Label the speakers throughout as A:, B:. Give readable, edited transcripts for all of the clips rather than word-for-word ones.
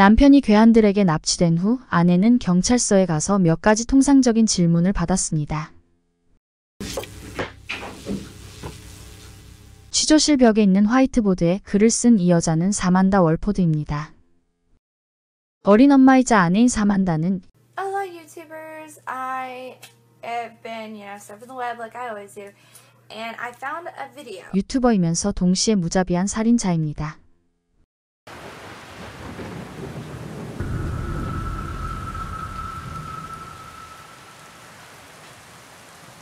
A: 남편이 괴한들에게 납치된 후 아내는 경찰서에 가서 몇 가지 통상적인 질문을 받았습니다. 취조실 벽에 있는 화이트보드에 글을 쓴 이 여자는 사만다 월포드입니다. 어린 엄마이자 아내인 사만다는
B: Hello YouTubers, I have been, surfing the web like I always do, and I found a video.
A: 유튜버이면서 동시에 무자비한 살인자입니다.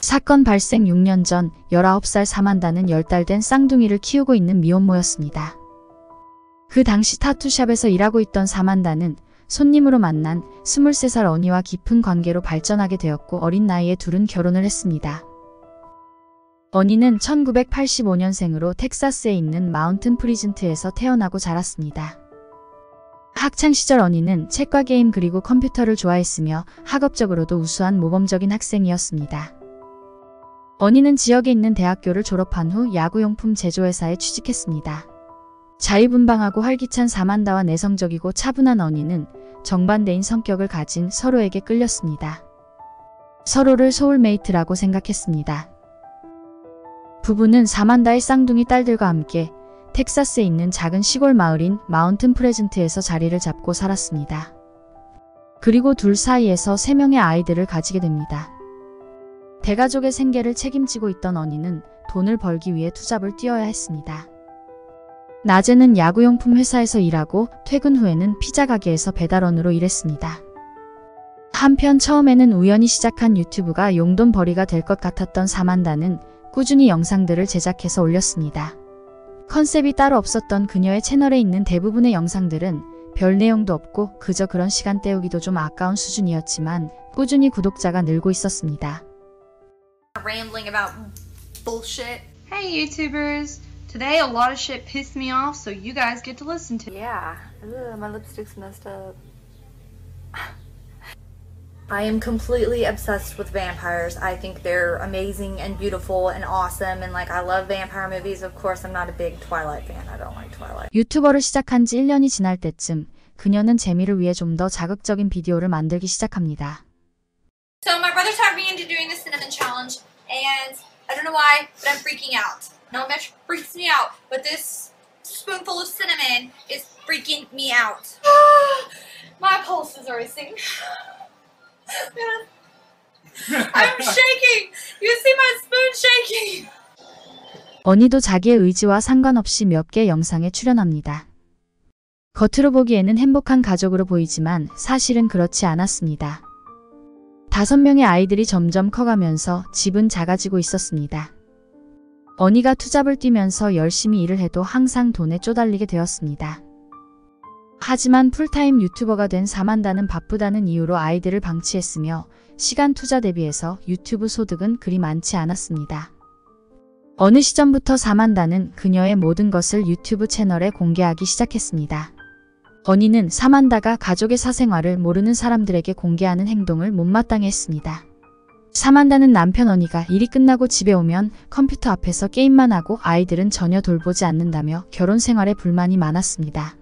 A: 사건 발생 6년 전 19살 사만다는 10달 된 쌍둥이를 키우고 있는 미혼모였습니다. 그 당시 타투샵에서 일하고 있던 사만다는 손님으로 만난 23살 언니와 깊은 관계로 발전하게 되었고 어린 나이에 둘은 결혼을 했습니다. 언니는 1985년생으로 텍사스에 있는 마운튼 프리즌트에서 태어나고 자랐습니다. 학창시절 언니는 책과 게임 그리고 컴퓨터를 좋아했으며 학업적으로도 우수한 모범적인 학생이었습니다. 언니는 지역에 있는 대학교를 졸업한 후 야구용품 제조회사에 취직했습니다. 자유분방하고 활기찬 사만다와 내성적이고 차분한 언니는 정반대인 성격을 가진 서로에게 끌렸습니다. 서로를 소울메이트라고 생각했습니다. 부부는 사만다의 쌍둥이 딸들과 함께 텍사스에 있는 작은 시골 마을인 마운튼 프레즌트에서 자리를 잡고 살았습니다. 그리고 둘 사이에서 3명의 아이들을 가지게 됩니다. 대가족의 생계를 책임지고 있던 언니는 돈을 벌기 위해 투잡을 뛰어야 했습니다. 낮에는 야구용품 회사에서 일하고 퇴근 후에는 피자 가게에서 배달원으로 일했습니다. 한편 처음에는 우연히 시작한 유튜브가 용돈벌이가 될 것 같았던 사만다는 꾸준히 영상들을 제작해서 올렸습니다. 컨셉이 따로 없었던 그녀의 채널에 있는 대부분의 영상들은 별 내용도 없고 그저 그런 시간 때우기도 좀 아까운 수준이었지만 꾸준히 구독자가 늘고 있었습니다.
B: Rambling about bullshit.
C: Hey YouTubers! Today a lot of shit pissed me off, so you guys get to listen to it.
B: Yeah. Ugh, my lipstick's messed up. I am completely obsessed with vampires. I think they're amazing and beautiful and awesome, and I love vampire movies. Of course, I'm not a big Twilight fan. I don't like Twilight.
A: 유튜버를 시작한 지 1년이 지날 때쯤 그녀는 재미를 위해 좀 더 자극적인 비디오를 만들기 시작합니다.
B: So my brother talked me into doing the cinnamon challenge, and I don't know why, but I'm freaking out. Not much freaks me out, but this spoonful of cinnamon is freaking me out. My pulse is racing. I'm shaking. You see my spoon shaking.
A: 언니도 자기의 의지와 상관없이 몇 개 영상에 출연합니다. 겉으로 보기에는 행복한 가족으로 보이지만 사실은 그렇지 않았습니다. 5명의 아이들이 점점 커가면서 집은 작아지고 있었습니다. 언니가 투잡을 뛰면서 열심히 일을 해도 항상 돈에 쪼달리게 되었습니다. 하지만 풀타임 유튜버가 된 사만다는 바쁘다는 이유로 아이들을 방치했으며 시간 투자 대비해서 유튜브 소득은 그리 많지 않았습니다. 어느 시점부터 사만다는 그녀의 모든 것을 유튜브 채널에 공개하기 시작했습니다. 언니는 사만다가 가족의 사생활을 모르는 사람들에게 공개하는 행동을 못마땅해 했습니다. 사만다는 남편 언니가 일이 끝나고 집에 오면 컴퓨터 앞에서 게임만 하고 아이들은 전혀 돌보지 않는다며 결혼 생활에 불만이 많았습니다.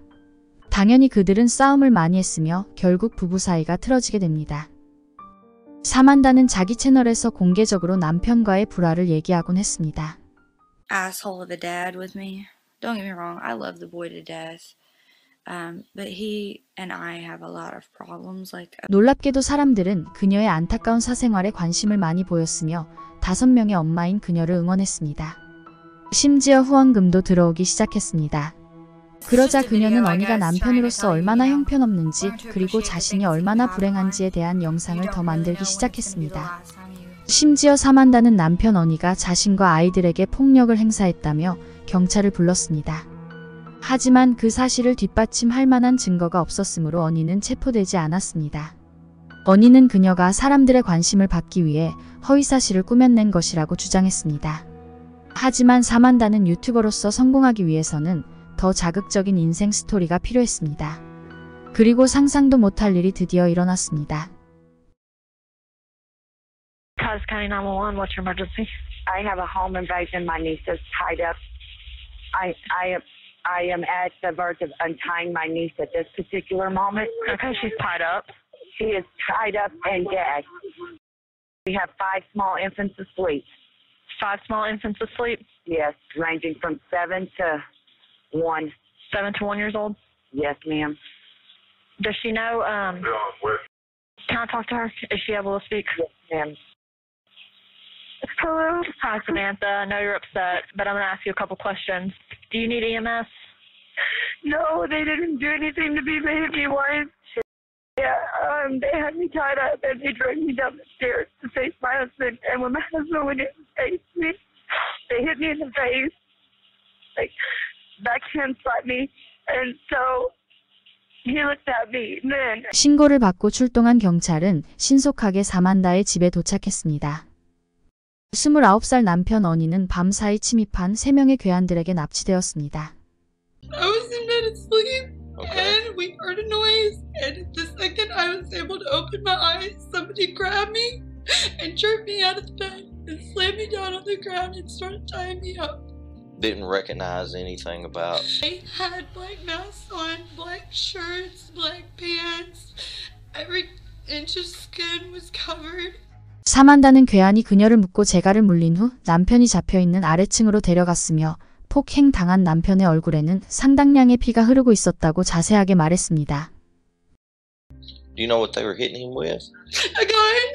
A: 당연히 그들은 싸움을 많이 했으며 결국 부부 사이가 틀어지게 됩니다. 사만다는 자기 채널에서 공개적으로 남편과의 불화를 얘기하곤 했습니다.
B: Asshole of a dad with me. Don't get me wrong, I love the boy to death. But he and I have a lot of problems.
A: 놀랍게도 사람들은 그녀의 안타까운 사생활에 관심을 많이 보였으며 5명의 엄마인 그녀를 응원했습니다. 심지어 후원금도 들어오기 시작했습니다. 그러자 그녀는 언니가 남편으로서 얼마나 형편없는지 그리고 자신이 얼마나 불행한지에 대한 영상을 더 만들기 시작했습니다. 심지어 사만다는 남편 언니가 자신과 아이들에게 폭력을 행사했다며 경찰을 불렀습니다. 하지만 그 사실을 뒷받침할 만한 증거가 없었으므로 언니는 체포되지 않았습니다. 언니는 그녀가 사람들의 관심을 받기 위해 허위사실을 꾸며낸 것이라고 주장했습니다. 하지만 사만다는 유튜버로서 성공하기 위해서는 더 자극적인 인생 스토리가 필요했습니다. 그리고 상상도 못할 일이 드디어 일어났습니다.
D: Cause County 911, what's your emergency? I have a home invasion. My niece is tied up.
E: I am at the verge of untying my niece at this particular moment.
D: Okay, she's tied up.
E: She is tied up and gagged. We have 5 small infants asleep.
D: 5 small infants asleep.
E: Yes, ranging from 7 to 1.
D: 7 to 1 years old.
E: Yes, ma'am.
D: Does she know? Can I talk to her? Is she able to speak?
E: Yes, ma'am.
D: Hello. Hi, Samantha. I know you're upset, but I'm going to ask you a couple questions. Do you need EMS?
E: No, they didn't do anything to me. They hit me once. Yeah, they had me tied up and they dragged me down the stairs to face my husband. And when my husband went in to face me, they hit me in the face, like backhand slapped me. And so he looked at me. And then
A: 신고를 받고 출동한 경찰은 신속하게 사만다의 집에 도착했습니다. 29살 남편 언니는 밤사이 침입한 3명의 괴한들에게 납치되었습니다.
F: I was in bed asleep, and we heard a noise, and the second I was able to open my eyes, somebody grabbed me and jerked me out of the bed and slammed me down on the ground and started tying me up.
G: Didn't recognize anything about.
F: They had black masks on, black shirts, black pants, every inch of skin was covered.
A: 사만다는 괴한이 그녀를 묶고 재갈을 물린 후 남편이 잡혀있는 아래층으로 데려갔으며 폭행당한 남편의 얼굴에는 상당량의 피가 흐르고 있었다고 자세하게 말했습니다.
G: Do you know what they were hitting him with?
F: A gun.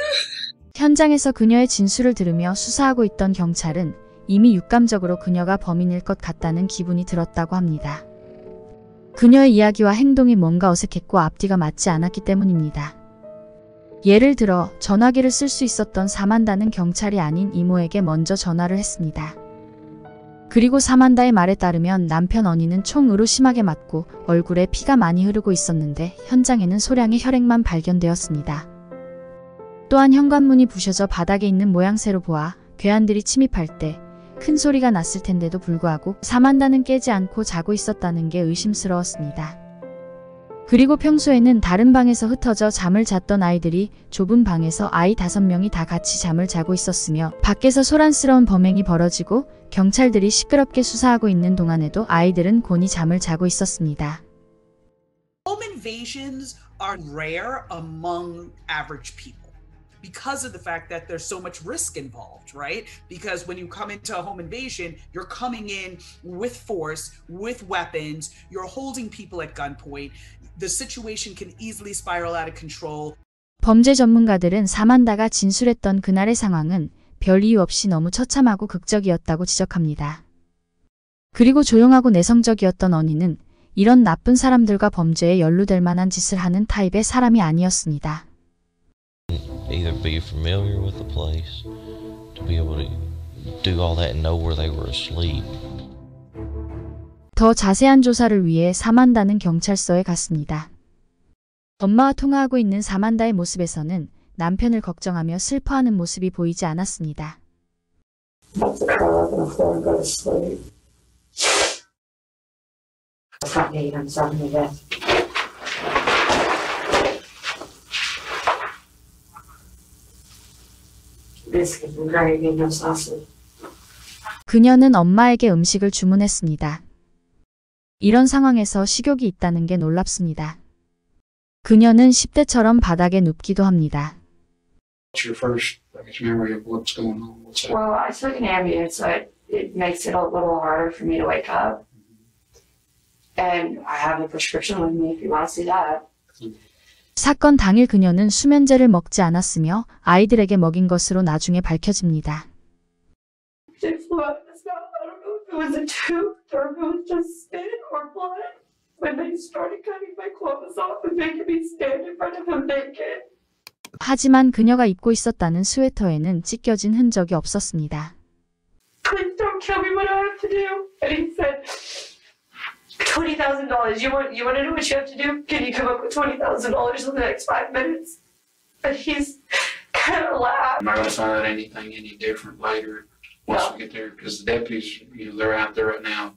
A: 현장에서 그녀의 진술을 들으며 수사하고 있던 경찰은 이미 육감적으로 그녀가 범인일 것 같다는 기분이 들었다고 합니다. 그녀의 이야기와 행동이 뭔가 어색했고 앞뒤가 맞지 않았기 때문입니다. 예를 들어 전화기를 쓸 수 있었던 사만다는 경찰이 아닌 이모에게 먼저 전화를 했습니다. 그리고 사만다의 말에 따르면 남편 언니는 총으로 심하게 맞고 얼굴에 피가 많이 흐르고 있었는데 현장에는 소량의 혈액만 발견되었습니다. 또한 현관문이 부셔져 바닥에 있는 모양새로 보아 괴한들이 침입할 때 큰 소리가 났을 텐데도 불구하고 사만다는 깨지 않고 자고 있었다는 게 의심스러웠습니다. 그리고 평소에는 다른 방에서 흩어져 잠을 잤던 아이들이 좁은 방에서 아이 5명이 다 같이 잠을 자고 있었으며 밖에서 소란스러운 범행이 벌어지고 경찰들이 시끄럽게 수사하고 있는 동안에도 아이들은 곤히 잠을 자고 있었습니다.
H: Home invasions are rare among average people because of the fact that there's so much risk involved, right? Because when you come into a home invasion, you're coming in with force, with weapons, you're holding people at gunpoint. The situation can easily spiral out of control.
A: 범죄 전문가들은 사만다가 진술했던 그날의 상황은 별 이유 없이 너무 처참하고 극적이었다고 지적합니다. 그리고 조용하고 내성적이었던 언니는 이런 나쁜 사람들과 범죄에 연루될 만한 짓을 하는 타입의 사람이 아니었습니다.
G: Either be familiar with the place, to be able to do all that and know where they were asleep.
A: 더 자세한 조사를 위해 사만다는 경찰서에 갔습니다. 엄마와 통화하고 있는 사만다의 모습에서는 남편을 걱정하며 슬퍼하는 모습이 보이지 않았습니다. 그녀는 엄마에게 음식을 주문했습니다. 이런 상황에서 식욕이 있다는 게 놀랍습니다. 그녀는 10대처럼 바닥에 눕기도 합니다.
I: What's your first memory of what's going on? What's that?
J: Well, I took an Ambien, so it makes it a little harder for me to wake up. And I have a prescription with me if you want to see that.
A: 사건 당일 그녀는 수면제를 먹지 않았으며 아이들에게 먹인 것으로 나중에 밝혀집니다.
J: They flew out of his mouth. I don't know if it was a tooth or if it was just spit or blood. When they started cutting my clothes off and making me stand in front of him naked.
A: 하지만 그녀가 입고 있었다는 스웨터에는 찢겨진 흔적이 없었습니다.
J: Please don't kill me. What do I have to do? And he said, $20,000. You want to know what you have to do? Can you come up with $20,000 in the next 5 minutes? And he's kind of laughed.
I: Am I going to find out anything any different later once we get there? Because the deputies, they're out there right now,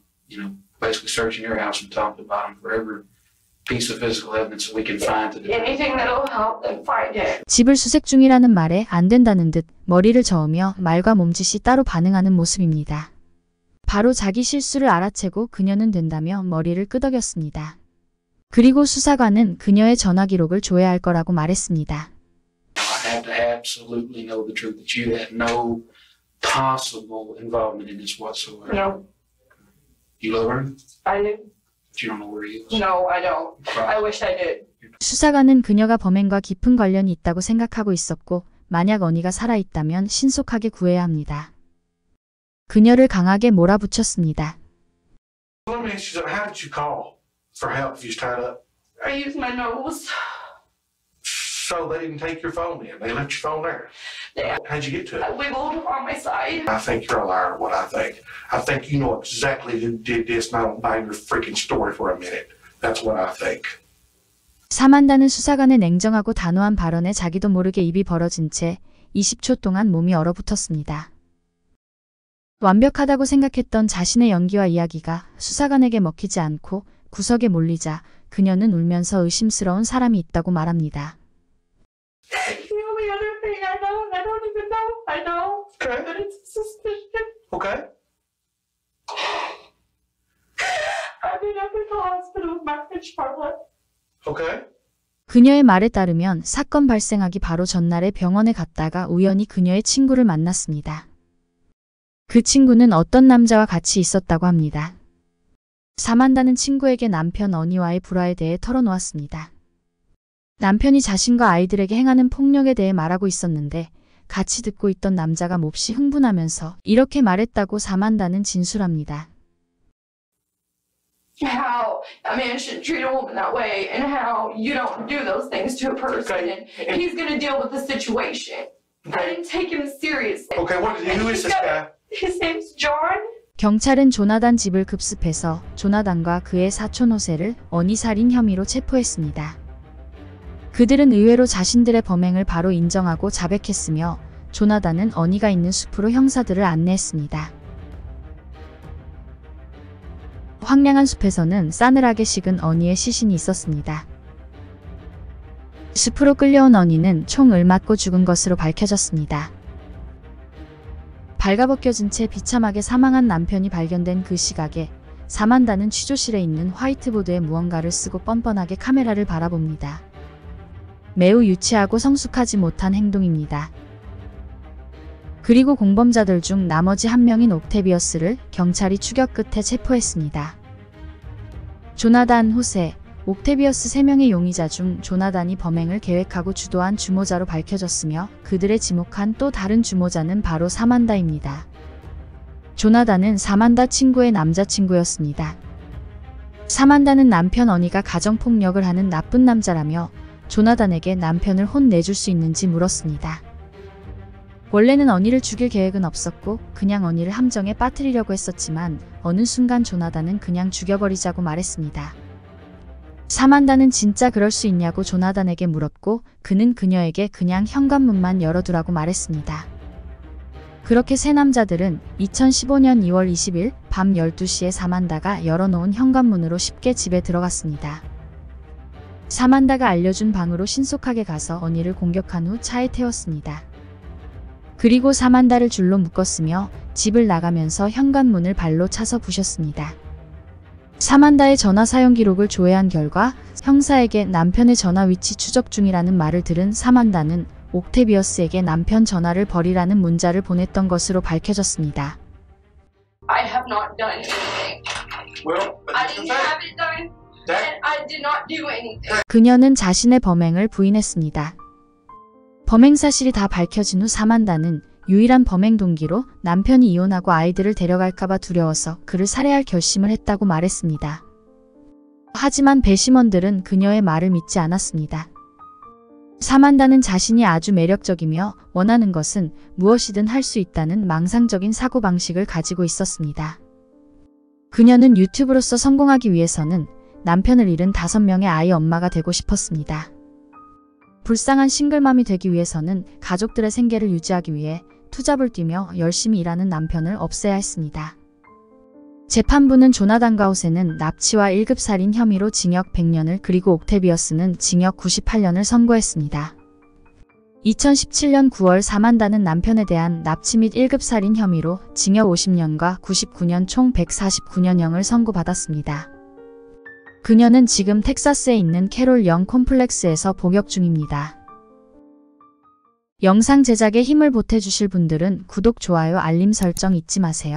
I: basically searching your house from top to bottom for every piece of physical evidence we can find to
J: Anything that'll help them find it.
A: 집을 수색 중이라는 말에 안 된다는 듯 머리를 저으며 말과 몸짓이 따로 반응하는 모습입니다. 바로 자기 실수를 알아채고 그녀는 된다며 머리를 끄덕였습니다. 그리고 수사관은 그녀의 전화 기록을 줘야 할 거라고 말했습니다.
I: I have to absolutely know the truth that you had no possible involvement in this whatsoever.
J: No,
I: You love her,
J: I do.
I: but you don't know where he is.
J: No, I don't. I wish I did.
A: 수사관은 그녀가 범행과 깊은 관련이 있다고 생각하고 있었고 만약 언니가 살아있다면 신속하게 구해야 합니다. 그녀를 강하게 몰아붙였습니다.
K: Let me ask you something. How did you call for help if you was tied up?
J: I used my nose.
K: So they didn't take your phone in. They left your phone there.
J: Yeah.
K: How'd you get to it?
J: I wiggled on my side.
K: I think you're a liar, what I think. I think you know exactly who did this and I don't buy your freaking story for a minute. That's what I think.
A: 사만다는 수사관의 냉정하고 단호한 발언에 자기도 모르게 입이 벌어진 채 20초 동안 몸이 얼어붙었습니다. 완벽하다고 생각했던 자신의 연기와 이야기가 수사관에게 먹히지 않고 구석에 몰리자 그녀는 울면서 의심스러운 사람이 있다고 말합니다.
J: The only other thing I don't even know. I know.
K: Okay.
J: But it's a suspicion.
K: Okay.
J: I've been up at the hospital with my friend Charlotte.
K: Okay.
A: 그녀의 말에 따르면 사건 발생하기 바로 전날에 병원에 갔다가 우연히 그녀의 친구를 만났습니다. 그 친구는 어떤 남자와 같이 있었다고 합니다. 사만다는 친구에게 남편 어니와의 불화에 대해 털어놓았습니다. 남편이 자신과 아이들에게 행하는 폭력에 대해 말하고 있었는데 같이 듣고 있던 남자가 몹시 흥분하면서 이렇게 말했다고 사만다는 진술합니다.
J: How a man shouldn't treat a woman that way and how you don't do those things to a person.
K: Okay.
J: And he's going to deal with the situation. I didn't take him seriously.
K: Okay, who is this guy?
J: His name's John.
A: 경찰은 조나단 집을 급습해서 조나단과 그의 사촌 호세를 어니 살인 혐의로 체포했습니다. 그들은 의외로 자신들의 범행을 바로 인정하고 자백했으며 조나단은 어니가 있는 숲으로 형사들을 안내했습니다. 황량한 숲에서는 싸늘하게 식은 어니의 시신이 있었습니다. 숲으로 끌려온 어니는 총을 맞고 죽은 것으로 밝혀졌습니다. 발가벗겨진 채 비참하게 사망한 남편이 발견된 그 시각에 사만다는 취조실에 있는 화이트보드에 무언가를 쓰고 뻔뻔하게 카메라를 바라봅니다. 매우 유치하고 성숙하지 못한 행동입니다. 그리고 공범자들 중 나머지 한 명인 옥테비어스를 경찰이 추격 끝에 체포했습니다. 조나단, 호세, 옥테비어스 3명의 용의자 중 조나단이 범행을 계획하고 주도한 주모자로 밝혀졌으며 그들의 지목한 또 다른 주모자는 바로 사만다입니다. 조나단은 사만다 친구의 남자친구였습니다. 사만다는 남편 어니가 가정폭력을 하는 나쁜 남자라며 조나단에게 남편을 혼내줄 수 있는지 물었습니다. 원래는 어니를 죽일 계획은 없었고 그냥 어니를 함정에 빠뜨리려고 했었지만 어느 순간 조나단은 그냥 죽여버리자고 말했습니다. 사만다는 진짜 그럴 수 있냐고 조나단에게 물었고 그는 그녀에게 그냥 현관문만 열어두라고 말했습니다. 그렇게 세 남자들은 2015년 2월 20일 밤 12시에 사만다가 열어놓은 현관문으로 쉽게 집에 들어갔습니다. 사만다가 알려준 방으로 신속하게 가서 어니를 공격한 후 차에 태웠습니다. 그리고 사만다를 줄로 묶었으며 집을 나가면서 현관문을 발로 차서 부셨습니다. 사만다의 전화 사용 기록을 조회한 결과 형사에게 남편의 전화 위치 추적 중이라는 말을 들은 사만다는 옥테비어스에게 남편 전화를 버리라는 문자를 보냈던 것으로 밝혀졌습니다.
J: I have not done anything.
K: Well,
J: I didn't have it done, and I did not do anything.
A: 그녀는 자신의 범행을 부인했습니다. 범행 사실이 다 밝혀진 후 사만다는 유일한 범행 동기로 남편이 이혼하고 아이들을 데려갈까봐 두려워서 그를 살해할 결심을 했다고 말했습니다. 하지만 배심원들은 그녀의 말을 믿지 않았습니다. 사만다는 자신이 아주 매력적이며 원하는 것은 무엇이든 할 수 있다는 망상적인 사고방식을 가지고 있었습니다. 그녀는 유튜브로서 성공하기 위해서는 남편을 잃은 5명의 아이 엄마가 되고 싶었습니다. 불쌍한 싱글맘이 되기 위해서는 가족들의 생계를 유지하기 위해 투잡을 뛰며 열심히 일하는 남편을 없애야 했습니다. 재판부는 조나단과 호세는 납치와 1급 살인 혐의로 징역 100년을 그리고 옥테비어스는 징역 98년을 선고했습니다. 2017년 9월 사만다는 남편에 대한 납치 및 1급 살인 혐의로 징역 50년과 99년 총 149년형을 선고받았습니다. 그녀는 지금 텍사스에 있는 캐롤 영 콤플렉스에서 복역 중입니다. 영상 제작에 힘을 보태주실 분들은 구독, 좋아요, 알림 설정 잊지 마세요.